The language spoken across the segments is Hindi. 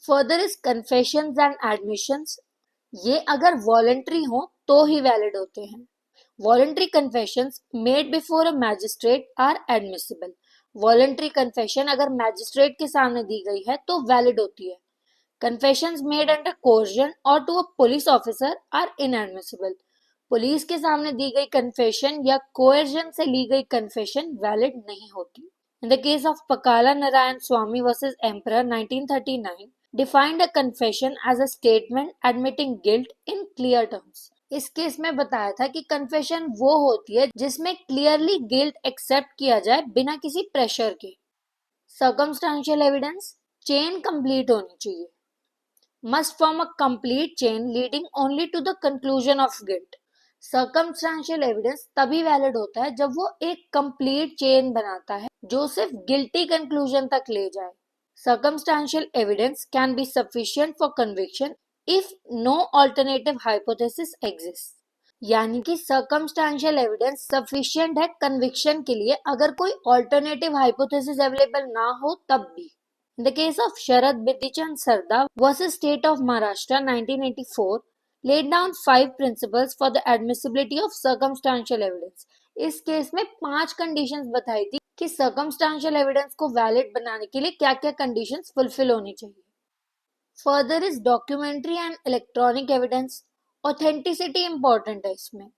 Further is confessions and admissions. ये अगर वॉलंटरी हो तो ही वैलिड होते हैं। Voluntary confessions made before a magistrate are admissible. Voluntary confession अगर मैजिस्ट्रेट के सामने दी गई है तो वैलिड होती है। Confessions made under coercion or to a police officer are inadmissible. Police के सामने दी गई कन्फेशन या कोएर्जन से ली गई कन्फेशन वैलिड नहीं होती। In the case of Pakala Narayan Swamy versus Emperor 1939, defined a confession as a statement admitting guilt in clear terms. इस केस में बताया था कि कन्फेशन वो होती है जिसमें क्लियरली गिल्ट एक्सेप्ट किया जाए बिना किसी प्रेशर के। सर्कमस्टेंशियल एविडेंस चेन कंप्लीट होनी चाहिए। Must form a complete chain leading only to the conclusion of guilt. Circumstantial evidence तभी वैलिड होता है जब वो एक कंप्लीट चेन बनाता है जो सिर्फ गिल्टी कंक्लूजन तक ले जाए। Circumstantial evidence can be sufficient for conviction if no alternative hypothesis exist. यानी कि सर्कमस्टेंशियल एविडेंस सफिशिएंट है कन्विक्शन के लिए अगर कोई अल्टरनेटिव हाइपोथेसिस अवेलेबल ना हो तब भी। In the case of Sharad Bidichand Sarda versus State of Maharashtra 1984, laid down 5 principles for the admissibility of circumstantial evidence. इस केस में 5 कंडीशंस बताई थी कि circumstantial evidence को वैलिड बनाने के लिए क्या-क्या कंडीशंस फुलफिल होनी चाहिए। Further is documentary and electronic evidence. Authenticity important है इसमें।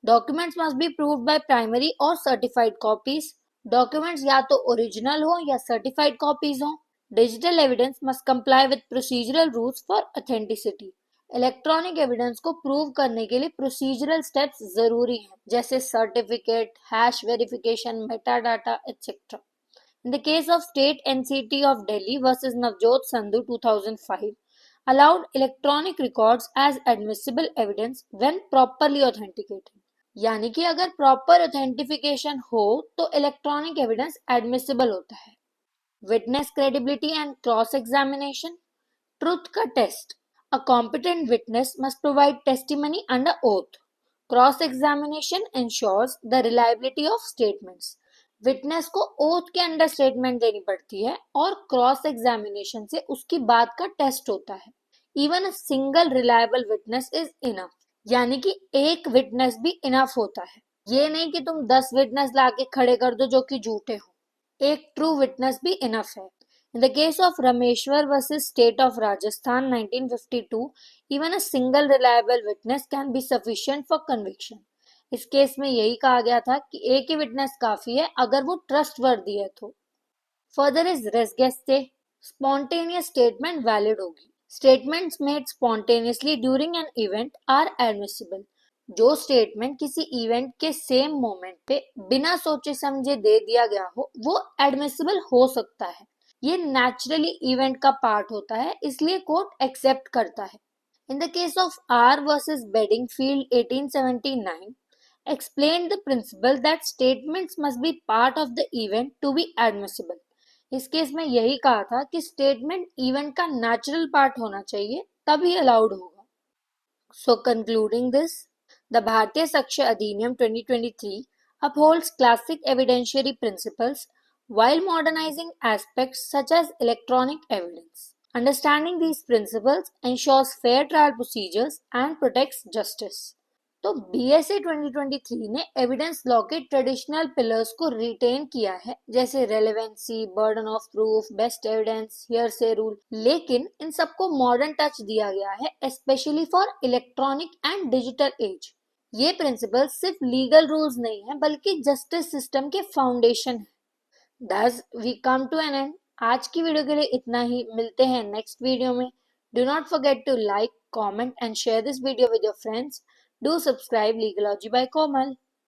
Documents must be proved by primary और सर्टिफाइड कॉपीज। डॉक्यूमेंट्स या तो ओरिजिनल हो या सर्टिफाइड कॉपीज हो। Digital evidence must comply with procedural rules for authenticity. Electronic evidence को प्रूव करने के लिए प्रोसीजरल स्टेप्स जरूरी हैं, जैसे certificate, hash verification, metadata etcetera. In the case of State NCT of Delhi versus Navjot Sandhu 2005, allowed electronic records as admissible evidence when properly authenticated. यानी कि अगर प्रॉपर ऑथेंटिफिकेशन हो तो इलेक्ट्रॉनिक एविडेंस एडमिसिबल होता है। Witness credibility and cross-examination. Truth का test. A competent witness must provide testimony under oath. Cross-examination ensures the reliability of statements. Witness को oath के अंडर स्टेटमेंट देनी पड़ती है और क्रॉस एग्जामिनेशन से उसकी बात का टेस्ट होता है। Even a single reliable witness is enough. यानी कि एक विटनेस भी इनफ होता है। ये नहीं कि तुम 10 विटनेस लाके खड़े कर दो जो कि झूठे हो। एक ट्रू विटनेस भी इनफ है। In the case of Rameshwar versus state of Rajasthan 1952, even a single reliable witness can be sufficient for conviction. इस केस में यही कहा गया था कि एक ही विटनेस काफी है अगर वो ट्रस्टवर्दी है तो। Further is res gestae. Spontaneous statement valid होगी। Statements made spontaneously during an event are admissible. जो स्टेटमेंट किसी इवेंट के सेम मोमेंट पे बिना सोचे समझे दे दिया गया हो वो एडमिसिबल हो सकता है। ये नेचुरली इवेंट का पार्ट होता है, इसलिए कोर्ट एक्सेप्ट करता है। In the case of R versus Bedingfield 1879, explained the principle that statements must be part of the event to be admissible. इस केस में यही कहा था कि स्टेटमेंट इवेंट का नेचुरल पार्ट होना चाहिए तभी अलाउड होगा। So concluding this, the Bharatiya Saksha Adhiniyam 2023 upholds classic evidentiary principles while modernizing aspects such as electronic evidence. Understanding these principles ensures fair trial procedures and protects justice. तो BSA 2023 ने एविडेंस लॉ के ट्रेडिशनल पिलर्स को रिटेन किया है, जैसे relevancy, burden of proof, best evidence, hearsay rule, लेकिन इन सबको मॉडर्न टच दिया गया है, specially for electronic and digital age. ये प्रिंसिपल सिर्फ लीगल रूल्स नहीं है बल्कि जस्टिस सिस्टम के फाउंडेशन है। Thus we come to an end. आज की वीडियो के लिए इतना ही। मिलते हैं नेक्स्ट वीडियो में। Do not forget to like, comment and share this video with your friends. Do subscribe Legalogy by Komal.